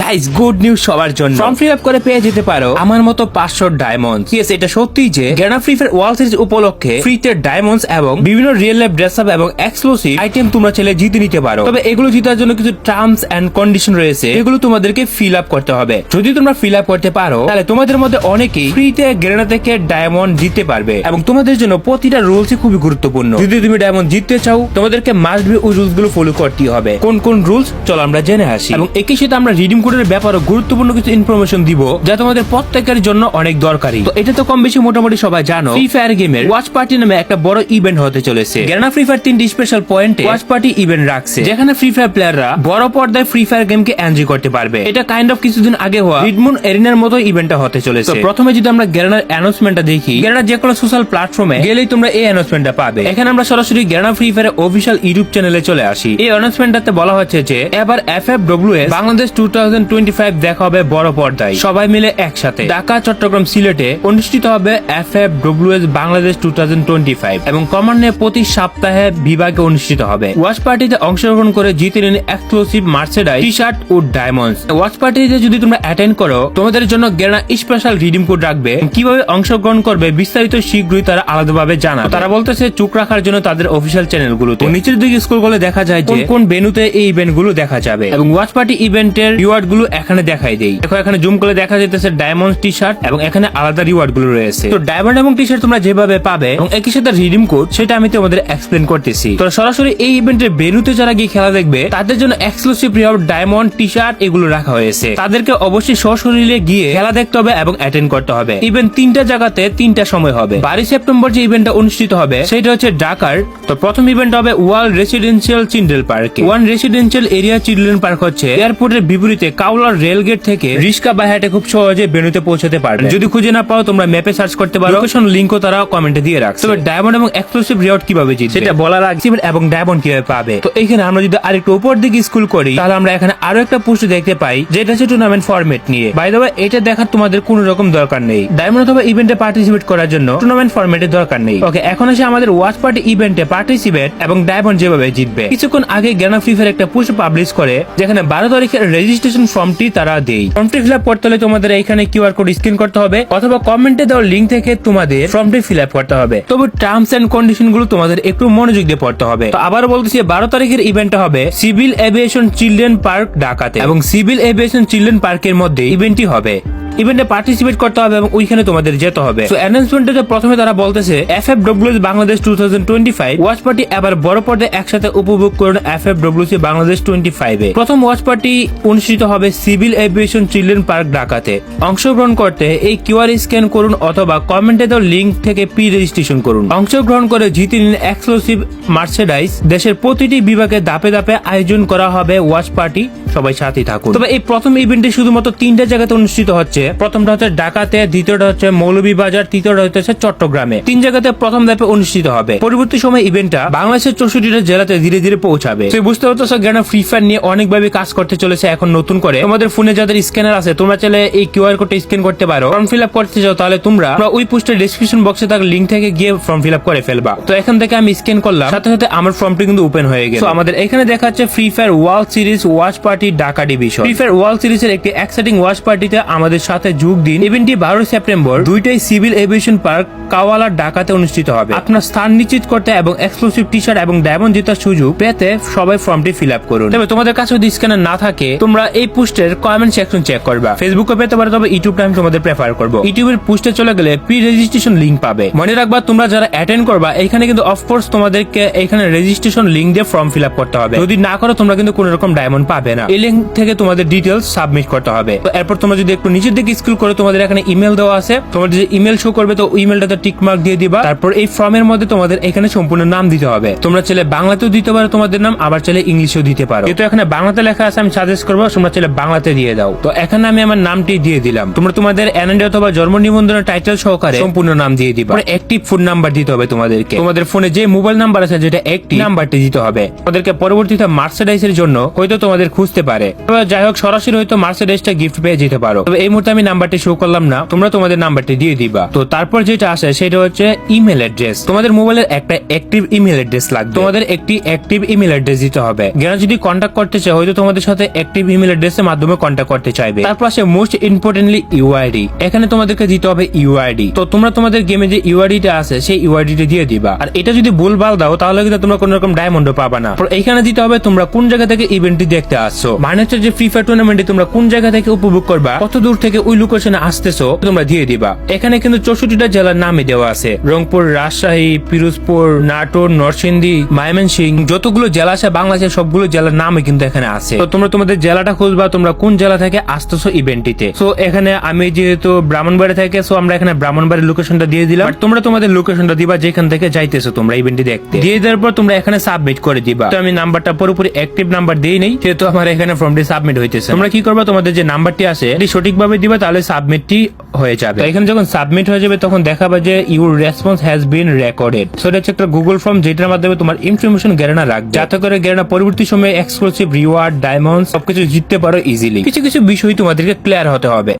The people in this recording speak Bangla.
গাইস গুড নিউজ সবার জন্য ফর্ম ফিল আপ করে পেয়ে যেতে পারো আমার মতো 500 ডায়মন্ডস। ইয়েস, এটা সত্যিই যে গ্যানা ফ্রি ফায়ার ওয়ার্ল্ড সিরিজ উপলক্ষে ফ্রিতে ডায়মন্ডস এবং বিভিন্ন রিয়েল লাইফ ড্রেস আপ এবং এক্সক্লুসিভ আইটেম তোমরা চাইলে জিতে নিতে পারো। তবে এগুলো জেতার জন্য কিছু টার্মস এন্ড কন্ডিশন রয়েছে, এগুলো তোমাদেরকে ফিল আপ করতে হবে। যদি তোমরা ফিল আপ করতে পারো তাহলে তোমাদের মধ্যে অনেকেই ফ্রিতে গ্যানা থেকে ডায়মন্ড জিততে পারবে এবং তোমাদের জন্য প্রতিটা রুলসই খুবই গুরুত্বপূর্ণ। যদি তুমি ডায়মন্ড জিততে চাও তোমাদেরকে মাস্ট বি ওই রুলস গুলো ফলো করতে হবে। কোন কোন রুলস চলো আমরা জেনে আসি, এবং একই সাথে আমরা রিডিম কোডের ব্যাপারে গুরুত্বপূর্ণ কিছু ইনফরমেশন দিব যা তোমাদের প্রত্যেকের জন্য অনেক দরকারি। তো এটা তো কম বেশি মোটামুটি সবাই জানো, ফ্রি ফায়ার গেমের ওয়াচ পার্টি নামে একটা বড় ইভেন্ট হতে চলেছে। গ্যানা ফ্রি ফায়ার 3টি স্পেশাল পয়েন্টে ওয়াচ পার্টি ইভেন্ট রাখছে, যেখানে ফ্রি ফায়ার প্লেয়াররা বড় পর্দায় ফ্রি ফায়ার গেমকে এনজয় করতে পারবে। এটা কাইন্ড অফ কিছুদিন আগে হওয়া রিডমুন এরিনার মতো ইভেন্টটা হতে চলেছে। তো প্রথমে যদি আমরা গ্যানার অ্যানাউন্সমেন্টটা দেখি, গ্যানার যে কোনো সোশ্যাল প্ল্যাটফর্মে গেলেই তোমরা এই অ্যানাউন্সমেন্টটা পাবে। এখানে আমরা সরাসরি গ্যানা ফ্রি ফায়ার অফিসিয়াল ইউটিউব চ্যানেলে চলে আসি। এই অ্যানাউন্সমেন্টটাতে বলা হচ্ছে যে এবার FFWS বাংলাদেশ 2025 দেখা হবে বড় পর্দায় সবাই মিলে একসাথে। ঢাকা, চট্টগ্রাম, সিলেটে অনুষ্ঠিত হবে FFWS বাংলাদেশ 2025 এবং ক্রমান্বয়ে প্রতি সপ্তাহে বিভাগে অনুষ্ঠিত হবে। ওয়াচ পার্টিতে অংশগ্রহণ করে জিতে নিন এক্সক্লুসিভ মার্চেন্ডাইজ, টি শার্ট ও ডায়মন্ডস। ওয়াচ পার্টিতে যদি তোমরা অ্যাটেন্ড করো তোমাদের জন্য গ্যানা স্পেশাল রিডিম কোড রাখবে। কিভাবে অংশগ্রহণ করবে বিস্তারিত শীঘ্রই তারা আলাদাভাবে জানাবে। তারা বলতেছে চোখ রাখার জন্য তাদের অফিসিয়াল চ্যানেলগুলোতে। নিচের দিকে স্ক্রল করলে দেখা যায় যে কোন ভেন্যুতে এই ইভেন্ট গুলো দেখা যাবে এবং ওয়াচ পার্টি ইভেন্টের রিওয়ার্ড গুলো এখানে দেখাই দেই। দেখো এখানে জুম করে দেখা যাইতেছে ডায়মন্ড টি শার্ট এবং এখানে আলাদা রিওয়ার্ড গুলো রয়েছে। তো ডায়মন্ড এবং টি শার্ট তোমরা যেভাবে পাবে এবং একই সাথে রিডিম কোড, সেটা আমি তোমাদের এক্সপ্লেন করতেছি। তো সরাসরি এই ইভেন্টের ভেন্যুতে যারা গিয়ে খেলা দেখবে তাদের জন্য exclusive reward diamond T shirt এগুলো রাখা হয়েছে। তাদেরকে অবশ্যই সশরীরে গিয়ে খেলা দেখতে হবে এবং অ্যাটেন্ড করতে হবে। ইভেন্ট 3টা জায়গাতে 3টা সময় হবে। 12 সেপ্টেম্বর যে ইভেন্টটা অনুষ্ঠিত হবে সেটা হচ্ছে ঢাকার। তো প্রথম ইভেন্ট হবে ওয়ার্ল্ড রেসিডেন্সিয়াল চিলড্রেন পার্কে। One residential area children park হচ্ছে এয়ারপোর্টের বিপরীতে কাউলার রেলগেট থেকে রিস্কা বা হেঁটে খুব সহজে ভেন্যুতে পৌঁছাতে পারবে। যদি খুঁজে না পাও তোমরা ম্যাপে সার্চ করতে পারো, লোকেশন লিংকও তারা কমেন্টে দিয়ে রাখছে। তবে ডায়মন্ড এবং এক্সক্লুসিভ রিওয়ার্ড কিভাবে জিতবে সেটা বলার আগে এবং ডায়মন্ড কিভাবে পাবে, তো এখানে আমরা যদি আরেকটু উপর দিকে স্ক্রল করি তাহলে আমরা এখানে আরো একটা পোস্ট দেখতে পাই যেটা হচ্ছে টুর্নামেন্ট ফরম্যাট নিয়ে। বাই দ্য ওয়ে এটা দেখার তোমাদের কোনো রকম দরকার নেই। ডায়মন্ড অথবা ইভেন্টে পার্টিসিপেট করার জন্য টুর্নামেন্ট ফরম্যাটের দরকার নেই। ওকে, এখন আসে আমাদের ওয়াচ পার্টি ইভেন্টে পার্টিসিপেট এবং ডায়মন্ড যেভাবে জিতবে। কিছুক্ষণ আগে গ্যানা ফ্রি ফায়ার একটা পোস্ট পাবলিশ করে যেখানে 12 তারিখের রেজিস্ট্রেশন ফর্মটি তারা দেয়। ফর্মটি ফিল আপ করতে হলে তোমাদের এখানে কিউআর কোড স্ক্যান করতে হবে অথবা কমেন্টে দেওয়া লিংক থেকে তোমাদের ফর্মটি ফিল আপ করতে হবে। তবে টার্মস এন্ড কন্ডিশন গুলো তোমাদের একটু মনোযোগ দিয়ে পড়তে হবে। তো আবার বলতেছি 12 তারিখের ইভেন্টটা হবে সিভিল এভিয়েশন চিলড্রেন পার্ক ঢাকাতে এবং সিভিল এভিয়েশন চিলড্রেন পার্কের মধ্যে ইভেন্টটি হবে। ইভেন্টে পার্টিসিপেট করতে হবে এবং ওইখানে তোমাদের যেতে হবে। তো অ্যানাউন্সমেন্টে প্রথমে তারা বলতেছে FFWS বাংলাদেশ 2025 ওয়াচ পার্টি এবার বড় পর্দায় একসাথে উপভোগ করুন FFWC বাংলাদেশ 25 এ। প্রথম ওয়াচ পার্টি অনুষ্ঠিত হবে সিভিল এভিয়েশন চিলড্রেন পার্ক ঢাকাতে। অংশগ্রহণ করতে এই কিউআর স্ক্যান করুন অথবা কমেন্টে দেওয়া লিংক থেকে প্রি রেজিস্ট্রেশন করুন। অংশগ্রহণ করে জিতে নিন এক্সক্লুসিভ মার্চেন্ডাইজ। দেশের প্রতিটি বিভাগে ধাপে ধাপে আয়োজন করা হবে ওয়াচ পার্টি, সবাই সাথে থাকুন। তবে এই প্রথম ইভেন্টে শুধুমাত্র 3টা জায়গাতে অনুষ্ঠিত হচ্ছে। প্রথমটা হচ্ছে ঢাকাতে, দ্বিতীয়টা হচ্ছে মৌলভীবাজার, তৃতীয়টা হচ্ছে চট্টগ্রামে। 3 জায়গাতে প্রথম ধাপে অনুষ্ঠিত হবে। পরবর্তী সময় ইভেন্টটা বাংলাদেশের 64টা জেলাতে ধীরে ধীরে পৌঁছাবে। তো বুঝতে পারছো গ্যানা ফ্রি ফায়ার নিয়ে অনেকভাবে কাজ করতে চলেছে এখন নতুন করে। তোমাদের ফোনে যাদের স্ক্যানার আছে তোমরা চাইলে এই কিউআর কোডটা স্ক্যান করতে পারো। ফর্ম ফিল আপ করতে চাও তাহলে তোমরা ওই পোস্টের ডেসক্রিপশন বক্সে থাকা লিংক থেকে গিয়ে ফর্ম ফিল আপ করে ফেলবা। তো এখান থেকে আমি স্ক্যান করলাম, সাথে সাথে আমার ফর্মটি কিন্তু ওপেন হয়ে গেছে। তো আমাদের এখানে দেখাচ্ছে free fire world series watch party Dhaka division. Free fire world সিরিজের একটি এক্সাইটিং ওয়াচ পার্টিতে আমাদের সাথে যোগ দিন। ইভেন্টটি 12 সেপ্টেম্বর 2টাই সিভিল এভিয়েশন পার্ক কাওয়ালা ঢাকাতে অনুষ্ঠিত হবে। আপনার স্থান নিশ্চিত করতে এবং এক্সক্লুসিভ টি শার্ট এবং ডায়মন্ড জেতার সুযোগ পেতে সবাই ফর্মটি ফিল আপ করুন। তবে তোমাদের কাছে যদি স্ক্যানার না থাকে তোমরা এই পোস্টের কমেন্ট সেকশন চেক করবা। ফেসবুকে পেতে পারো, তবে ইউটিউবটা আমি তোমাদের প্রেফার করবো। ইউটিউবের পোস্টে চলে গেলে প্রি রেজিস্ট্রেশন লিংক পাবে। মনে রাখবা তোমরা যারা অ্যাটেন্ড করবা এখানে কিন্তু অফকোর্স তোমাদেরকে এখানে রেজিস্ট্রেশন লিংক দিয়ে ফর্ম ফিল আপ করতে হবে। যদি না করো তোমরা কিন্তু কোনো রকম ডায়মন্ড পাবে না। এই লিংক থেকে তোমাদের ডিটেলস সাবমিট করতে হবে। তো এরপর তোমরা যদি একটু নিচের দিকে স্ক্রল করো তোমাদের এখানে ইমেল দেওয়া আছে। তোমাদের যে ইমেল শো করবে তো ইমেলটাতে টিক মার্ক দিয়ে দিবা। তারপর এই ফর্মের মধ্যে তোমাদের এখানে সম্পূর্ণ নাম দিতে হবে। তোমরা চাইলে বাংলাতেও দিতে পারো তোমাদের নাম, আবার চাইলে ইংলিশেও দিতে পারো। যেহেতু এখানে বাংলাতে লেখা আছে আমি সাজেস্ট করবো তোমরা চাইলে বাংলাতে দিয়ে দাও। তো এখানে আমি আমার নামটি দিয়ে দিলাম। তোমরা তোমাদের এনএনডি অথবা জন্ম নিবন্ধনের টাইটেল সহকারে সম্পূর্ণ নাম দিয়ে দিবা। অ্যাক্টিভ ফোন নাম্বার দিতে হবে তোমাদেরকে। তোমাদের ফোনে যে মোবাইল নাম্বার আছে যেটা অ্যাক্টিভ নাম্বারটি দিতে হবে। তোমাদেরকে পরবর্তীতে মার্চেন্ডাইজের জন্য হয়তো তোমাদের খুঁজতে পারে। যাই হোক সরাসরি হয়তো মার্চেন্ডাইজটা গিফট পেয়ে যেতে পারো। তবে এই মুহূর্তে আমি নাম্বারটি শো করলাম না, তোমরা তোমাদের নাম্বারটি দিয়ে দিবা। তো তারপর যেটা আসে সেটা হচ্ছে ইমেল অ্যাড্রেস। তোমাদের মোবাইলের একটা অ্যাক্টিভ ইমেল অ্যাড্রেস লাগবে, তোমাদের একটি অ্যাক্টিভ ইমেল অ্যাড্রেস দিতে হবে। গেনা যদি কন্ট্যাক্ট করতে চায় হয়তো তোমাদের সাথে অ্যাক্টিভ ইমেল অ্যাড্রেসের মাধ্যমে কন্ট্যাক্ট করতে চাইবে। তারপর আসে মোস্ট ইম্পর্টেন্টলি ইউআইডি। এখানে তোমাদেরকে দিতে হবে ইউআইডি। তো তোমরা তোমাদের গেমে যে ইউআইডিটা আছে সেই ইউআইডিটা দিয়ে দিবা। আর এটা যদি ভুলভাল দাও তাহলে কিন্তু তোমরা কোনো রকম ডায়মন্ডও পাবা না। এইখানে দিতে হবে তোমরা কোন জায়গা থেকে ইভেন্টটি দেখতে আসছো, মানে হচ্ছে যে ফ্রি ফায়ার টুর্নামেন্টে তোমরা কোন জায়গা থেকে উপভোগ করবা, কত দূর থেকে ওই লোকেশনে আসতেছো তোমরা দিয়ে দিবা। এখানে কিন্তু 64টা জেলার নামই দেওয়া আছে, রংপুর, রাজশাহী, পিরোজপুর, নাটোর, নরসিংদী, ময়মনসিংহ, যতগুলো জেলা আছে বাংলাদেশের সবগুলো জেলার নামই কিন্তু এখানে আছে। তো তোমরা তোমাদের জেলাটা খুঁজবা, তোমরা কোন জেলা থেকে আসতেছো ইভেন্টটিতে। সো এখানে আমি যেহেতু ব্রাহ্মণবাড়ি থেকে, সো আমরা এখানে ব্রাহ্মণবাড়ির লোকেশনটা দিয়ে দিলাম। আর তোমরা তোমাদের লোকেশনটা দিবা যেখান থেকে যাইতেছো তোমরা ইভেন্টটি দেখতে। দিয়ে দেওয়ার পর তোমরা এখানে সাবমিট করে দিবা। তো আমি নাম্বারটা পুরোপুরি অ্যাক্টিভ নাম্বার দিই নেই, সেহেতু আমার এখানে ফর্মটি সাবমিট হইতেছে। তোমরা কি করবা, তোমাদের যে নাম্বারটি আছে এটি সঠিকভাবে দিবা, তাহলে সাবমিটটি হয়ে যাবে। তো এখানে যখন সাবমিট হয়ে যাবে তখন দেখাবে যে your response has been recorded. So এটা হচ্ছে একটা গুগল ফর্ম যেটার মাধ্যমে তোমার ইনফরমেশন গেরানা রাখবে, যাতে করে গেরানা পরবর্তী সময়ে এক্সক্লুসিভ রিওয়ার্ড, ডায়মন্ড সবকিছু জিততে পারো ইজিলি। কিছু কিছু বিষয় তোমাদেরকে ক্লিয়ার হতে হবে।